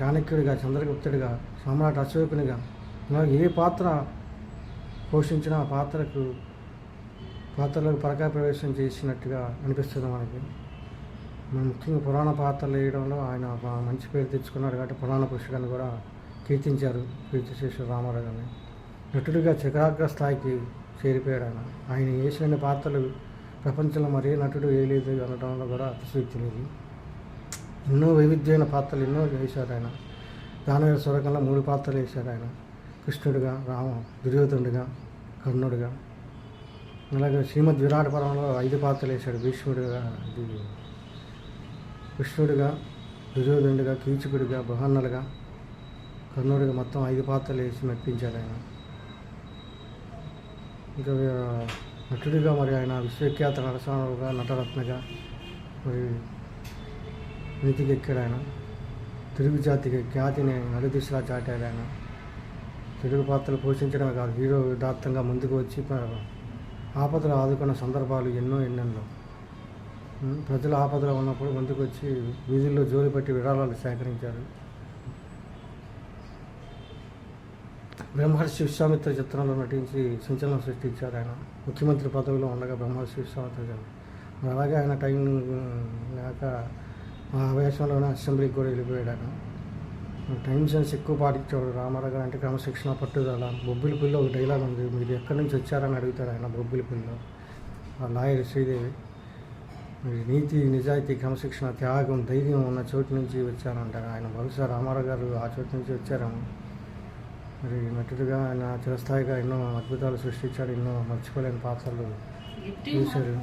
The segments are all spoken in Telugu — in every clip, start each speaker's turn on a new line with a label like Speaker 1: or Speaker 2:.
Speaker 1: చాణక్యుడిగా, చంద్రగుప్తుడిగా, సమ్రాట్ అశోకునిగా ఇలా ఏ పాత్ర పోషించినా ఆ పాత్రలకు పరకాయ ప్రవేశం చేసినట్టుగా అనిపిస్తుంది మనకి. ముఖ్యంగా పురాణ పాత్రలు వేయడంలో ఆయన మంచి పేరు తెచ్చుకున్నాడు కాబట్టి పురాణ పురుషుడని కూడా కీర్తించారు కీర్తిశేషుడు రామారావు గారిని. నటుడిగా చక్రాగ్ర స్థాయికి చేరిపోయాడు ఆయన. ఆయన వేసిన పాత్రలు ప్రపంచంలో మరే నటుడు వేయలేదు అనడంలో కూడా అతిశయోక్తి లేదు. ఎన్నో వైవిధ్యమైన పాత్రలు ఎన్నో వేశారు ఆయన. దానవీర స్వరకంలో 3 పాత్రలు వేశారు ఆయన. కృష్ణుడిగా, దుర్యోధనుడిగా, కర్ణుడిగా. అలాగే శ్రీమద్ విరాట పర్వంలో 5 పాత్రలు వేశాడు. భీష్ముడిగా, కృష్ణుడిగా, దుర్యోధనుడిగా, కీచకుడిగా, బృహన్నలుగా, కర్ణుడిగా మొత్తం 5 పాత్రలు వేసి మెప్పించాడు ఆయన. ఇంకా నటుడిగా మరి ఆయన విశ్వఖ్యాత నరసింహరావుగా, నటరత్నగా మరి నీతికి ఎక్కాడు ఆయన. తెలుగు జాతికి ఖ్యాతిని నలుదిశలా చాటాడు ఆయన. తెలుగు పాత్రలు పోషించడమే కాదు, హీరో యథార్థంగా ముందుకు వచ్చి ఆపదలు ఆదుకున్న సందర్భాలు ఎన్నెన్నో. ప్రజలు ఆపదలో ఉన్నప్పుడు ముందుకు వచ్చి వీధుల్లో జోలి పట్టి విరాళాలు సేకరించారు. బ్రహ్మర్షి విశ్వామిత్ర చిత్రంలో నటించి సంచలనం సృష్టించారు ఆయన. ముఖ్యమంత్రి పదవిలో ఉండగా బ్రహ్మర్షి విశ్వామిత్ర అలాగే ఆయన టైం లేక ఆవేశంలోనే అసెంబ్లీకి కూడా వెళ్ళిపోయాడు ఆయన. టైం సెన్స్ ఎక్కువ పాటించాడు రామారావు గారు. అంటే క్రమశిక్షణ, పట్టుదల. బొబ్బిలి పిల్ల ఒక డైలాగ్ ఉంది, మీరు ఎక్కడి నుంచి వచ్చారని అడుగుతారు ఆయన. బొబ్బిలి పిల్ల ఆ లాయర్ శ్రీదేవి నీతి, నిజాయితీ, క్రమశిక్షణ, త్యాగం, ధైర్యం ఉన్న చోటు నుంచి వచ్చానంటారు ఆయన. బహుశా రామారావు గారు ఆ చోటు నుంచి వచ్చారేమో. మరి నటుడిగా ఆయన చిరస్థాయిగా ఎన్నో అద్భుతాలు సృష్టించాడు. ఎన్నో మర్చిపోలేని పాత్రలు చూశాడు.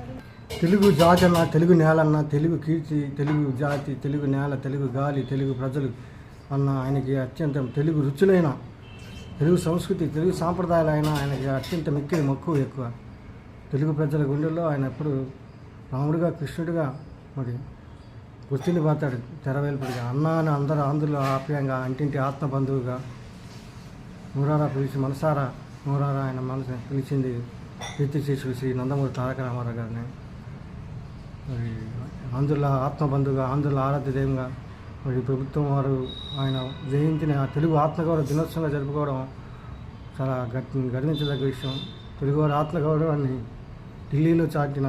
Speaker 1: తెలుగు జాతి అన్న, తెలుగు నేల అన్న, తెలుగు కీర్తి, తెలుగు జాతి, తెలుగు నేల, తెలుగు గాలి, తెలుగు ప్రజలు అన్న ఆయనకి అత్యంత తెలుగు రుచులైన, తెలుగు సంస్కృతి, తెలుగు సాంప్రదాయాలైన ఆయనకి అత్యంత మిక్కిలి మక్కువ ఎక్కువ. తెలుగు ప్రజల గుండెల్లో ఆయన ఎప్పుడు రాముడిగా, కృష్ణుడిగా మరి గుర్తిండి పోతాడు. తెరవేల్పుడిగా అన్న అని అందరూ ఆంధ్రులు ఆప్యాయంగా, అంటింటి ఆత్మబంధువుగా నూరారా పిలిచి మనసారా నూరారా ఆయన మనసు పిలిచింది కీర్తిశేషుడు శ్రీ నందమూరి తారక రామారావు గారిని. మరి ఆంధ్రుల ఆత్మబంధువుగా, ఆంధ్రుల ఆరాధ్య దైవంగా మరి ప్రభుత్వం వారు ఆయన జయంతిని తెలుగు ఆత్మగౌరవ దినోత్సవంగా జరుపుకోవడం చాలా గర్వించదగ్గ విషయం. తెలుగువారి ఆత్మగౌరవాన్ని ఢిల్లీలో చాటిన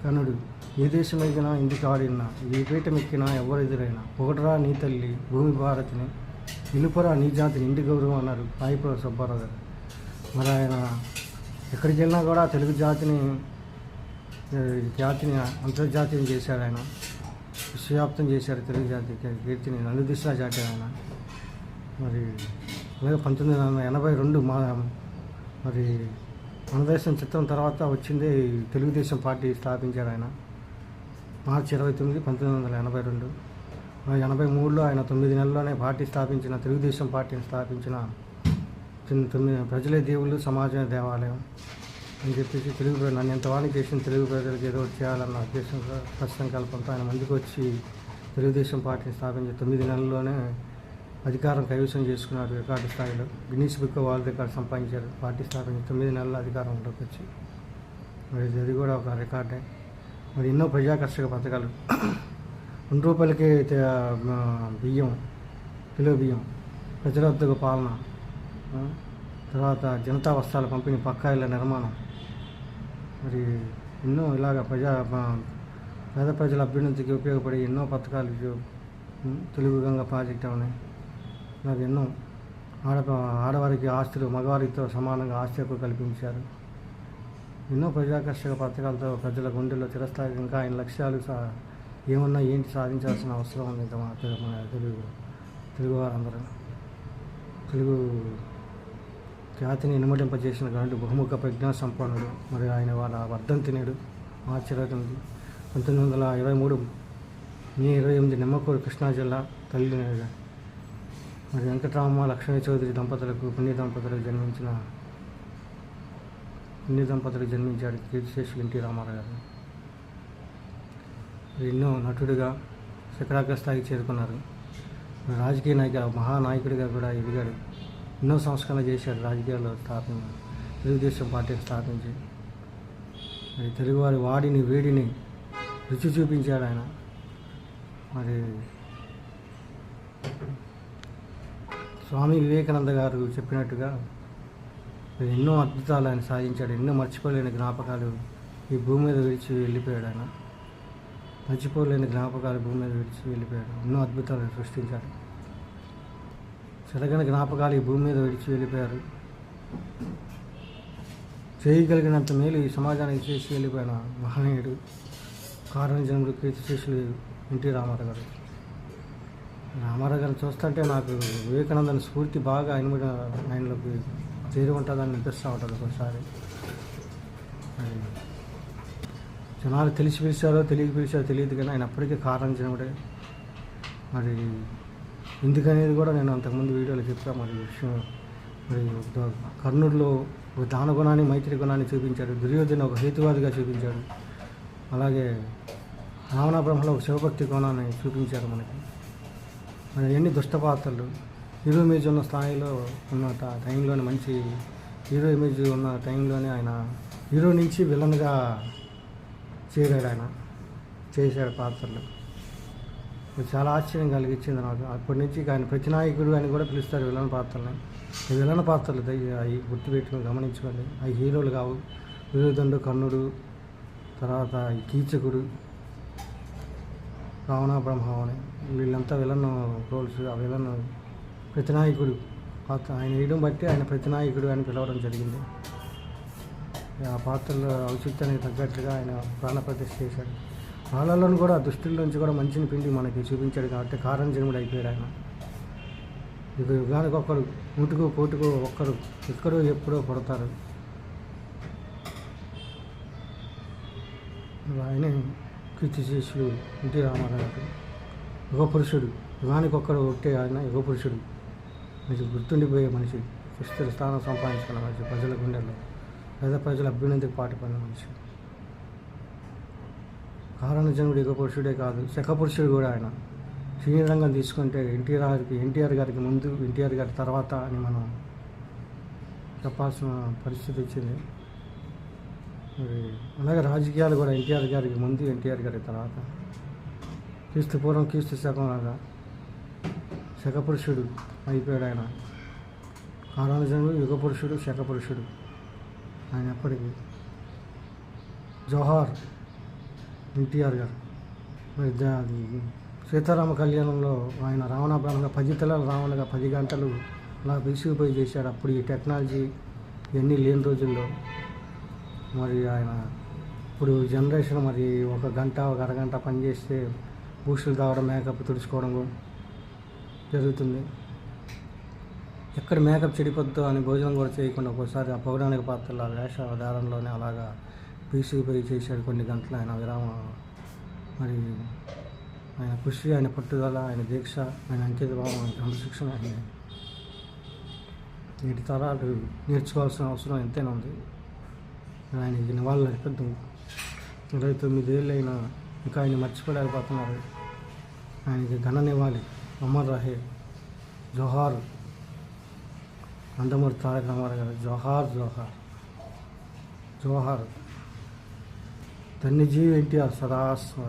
Speaker 1: కనుడు. ఏ దేశం ఎగినా, ఇంటికి ఆడినా, ఏ పీఠం ఎక్కినా, ఎవరెదురైనా ఒకటరా నీ తల్లి భూమి భారతిని, నిలుపరా నీ జాతిని ఇంటి గౌరవం అన్నారు పాయిపుర సుబ్బారావు గారు. మరి ఆయన ఎక్కడికి వెళ్ళినా కూడా తెలుగు జాతిని అంతర్జాతీయం చేశాడు ఆయన. విశ్వవ్యాప్తం చేశారు తెలుగు జాతి కీర్తిని నలుదిశలా చాటాడు ఆయన. మరి అలాగే 1982 మరి మన దేశం చిత్రం తర్వాత వచ్చింది తెలుగుదేశం పార్టీ స్థాపించాడు ఆయన. మార్చి 29, 1982. 83లో ఆయన 9 నెలల్లోనే పార్టీ స్థాపించిన తెలుగుదేశం పార్టీని స్థాపించిన 9 ప్రజలే దేవుళ్ళు, సమాజమే దేవాలయం అని చెప్పేసి నన్ను ఎంతవాణి చేసిన తెలుగు ప్రజలకు ఏదో చేయాలన్న ఉద్దేశం సంకల్పంతో ఆయన ముందుకు వచ్చి తెలుగుదేశం పార్టీని స్థాపించి 9 నెలల్లోనే అధికారం కైవసం చేసుకున్నారు. రికార్డు స్థాయిలో గిన్నీస్ బుక్ వరల్డ్ రికార్డు సంపాదించారు. పార్టీ స్థాపించి 9 నెలల అధికారంలోకి వచ్చి మరి అది కూడా ఒక రికార్డే. మరి ఎన్నో ప్రజాకర్షక పథకాలు, ₹2 బియ్యం, కిలో బియ్యం, ప్రజల వద్దకు పాలన, తర్వాత జనతా వస్త్రాల పంపిణీ, పక్కా ఇళ్ల నిర్మాణం, మరి ఎన్నో ఇలాగ పేద ప్రజల అభ్యున్నతికి ఉపయోగపడే ఎన్నో పథకాలు తెలుగు గంగ ప్రాజెక్ట్ ఉన్నాయి. ఇలాగ ఎన్నో ఆడవారికి ఆస్తులు మగవారితో సమానంగా ఆస్తి హక్కు కల్పించారు. ఎన్నో ప్రజాకర్షక పథకాలతో ప్రజల గుండెల్లో చిరస్థాయిగా ఇంకా ఆయన లక్ష్యాలు ఏమన్నా ఏంటి సాధించాల్సిన అవసరం ఉంది. మన తెలుగు వారందరూ తెలుగు ఖ్యాతిని ఇనుమడింపజేసిన గనుడు, బహుముఖ ప్రజ్ఞా సంపన్నుడు. మరి ఆయన వాళ్ళ వర్ధంతి నేడు మార్చి 29, 1923 మే 28 నిమ్మకూరు కృష్ణా జిల్లా తల్లి. మరి వెంకటరామ లక్ష్మీ చౌదరి దంపతులకు పుణ్య దంపతులకు జన్మించాడు కీర్తిశేషులు ఎన్టీ రామారావు గారు. ఎన్నో నటుడిగా శిఖరాగ్ర స్థాయికి చేరుకున్నారు. రాజకీయ మహానాయకుడిగా కూడా ఎదిగాడు. ఎన్నో సంస్కరణలు చేశాడు రాజకీయాల్లో తెలుగుదేశం పార్టీని స్థాపించి. మరి తెలుగువారి వాడిని వేడిని రుచి చూపించాడు ఆయన. మరి స్వామి వివేకానంద గారు చెప్పినట్టుగా ఎన్నో అద్భుతాలు ఆయన సాధించాడు. ఎన్నో మర్చిపోలేని జ్ఞాపకాలు ఈ భూమి మీద విడిచి వెళ్ళిపోయాడు. ఆయన మర్చిపోలేని జ్ఞాపకాలు భూమి మీద విడిచి వెళ్ళిపోయాడు. ఎన్నో అద్భుతాలు సృష్టించాడు. చెరగని జ్ఞాపకాలు ఈ భూమి మీద విడిచి వెళ్ళిపోయారు. చేయగలిగినంత మేలు ఈ సమాజానికి చేసి వెళ్ళిపోయిన మహనీయుడు కారణజన్ముడు కీర్తిశేషులు ఎన్టీ రామారావు గారు. రామారావు గారిని చూస్తుంటే నాకు వివేకానందని స్ఫూర్తి బాగా ఆయనలోకి చేరి ఉంటుందని అనిపిస్తూ ఉంటుంది ఒకసారి. జనాలు తెలిసి పిలిచారో తెలియక తెలియదు కానీ ఆయన అప్పటికే కారణజన్ముడే. మరి ఎందుకనేది కూడా నేను అంతకుముందు వీడియోలో చెప్పాను. మరి విషయం మరి కర్ణుడిలో ఒక దానగుణాన్ని మైత్రి గుణాన్ని చూపించాడు. దుర్యోధన ఒక హేతువాదిగా చూపించాడు. అలాగే రావణ బ్రహ్మలో ఒక శివభక్తి కోణాన్ని చూపించారు మనకి. మరి ఎన్ని దుష్ట పాత్రలు హీరో ఇమేజ్ ఉన్న స్థాయిలో ఉన్న టైంలోనే మంచి హీరో ఇమేజ్ ఉన్న టైంలోనే ఆయన హీరో నుంచి విలన్గా చేరాడు. ఆయన చేశాడు పాత్రలు. చాలా ఆశ్చర్యం కలిగించింది నాకు. అప్పటి నుంచి ఆయన ప్రతినాయకుడు అని కూడా పిలుస్తారు విలన్ పాత్రలని. ఈ విలన్ పాత్రలు అవి గుర్తుపెట్టుకుని గమనించుకోండి. అవి హీరోలు కావు. దుర్యోధనుడు, కర్ణుడు, తర్వాత ఈ కీచకుడు, రావణ బ్రహ్మ అని వీళ్ళంతా విలన్ రోల్స్. ఆ విలన్ ప్రతినాయకుడు పాత్ర ఆయన వేయడం బట్టి ఆయన ప్రతినాయకుడు అని పిలవడం జరిగింది. ఆ పాత్రలో ఔచిత్యానికి తగ్గట్టుగా ఆయన ప్రాణప్రతిష్ఠ చేశాడు. వాళ్ళలోనూ కూడా దుష్టుల్లోంచి కూడా మంచిని పిండి మనకి చూపించాడు కాబట్టి కారణజన్ముడు అయిపోయాడు ఆయన. ఇక యుగానికి ఒక్కరు, నూటికో కోటికో ఒక్కరు ఎక్కడో ఎప్పుడో పుడతారు. ఆయనే కీర్తిశేషులు ఎన్టీ రామారావు గారు. యుగ పురుషుడు, యుగానికి ఒక్కడు ఒకటే ఆయన యుగ పురుషుడు. మీకు గుర్తుండిపోయే మనిషి, సుస్థిర స్థానం సంపాదించుకున్న మనిషి, ప్రజల గుండెల్లో పేద ప్రజల అభ్యున్నతికి పాటుపడిన మనిషి. కారణజన్ముడు యుగ పురుషుడే కాదు, శక పురుషుడు కూడా ఆయన. సినీ రంగం తీసుకుంటే ఎన్టీఆర్ గారికి ముందు, ఎన్టీఆర్ గారి తర్వాత అని మనం చెప్పాల్సిన పరిస్థితి వచ్చింది. అలాగే రాజకీయాలు కూడా ఎన్టీఆర్ గారికి ముందు, ఎన్టీఆర్ గారి తర్వాత. క్రీస్తు పూర్వం క్రీస్తు శకం లాగా శకపురుషుడు అయిపోయాడు ఆయన. కారణజన్ముడు యుగ పురుషుడు, శకపురుషుడు ఆయన. ఎప్పటికీ జోహార్ ఎన్టీఆర్ గారు. మరి సీతారామ కళ్యాణంలో ఆయన రావణ బ్రహ్మగా 10 తలల రావణగా 10 గంటలు అలా విసిగిపోయి చేశాడు. అప్పుడు ఈ టెక్నాలజీ ఇవన్నీ లేని రోజుల్లో మరి ఆయన ఇప్పుడు జనరేషన్ మరి 1 గంట 1 అరగంట పని చేస్తే బూస్టులు తాగడం, మేకప్ తుడుచుకోవడం జరుగుతుంది. ఎక్కడ మేకప్ చెడిపోద్దో అని భోజనం కూడా చేయకుండా ఒక్కోసారి ఆ పౌరాణిక పాత్రల వేషధారణలోనే అలాగా పీసిపోయి చేశాడు కొన్ని గంటలు ఆయన విరామం. మరి ఆయన కృషి, ఆయన పట్టుదల, ఆయన దీక్ష, ఆయన అంకితభావం, ఆయన క్రమశిక్షణ ఆయన నేటి తరాలు నేర్చుకోవాల్సిన అవసరం ఎంతైనా ఉంది. ఆయనకి నివాళులు అర్పిద్దాం. 29 ఏళ్ళు అయినా ఇంకా ఆయన మర్చిపోలేకపోతున్నారు. ఆయనకి ఘన నివాళి. అమర్ రహే. జోహార్ నందమూరి తారక రామారావు గారు. జోహార్ జోహార్ జోహార్. ధన్యజీవి ఎన్టీఆర్ సదాస్వ.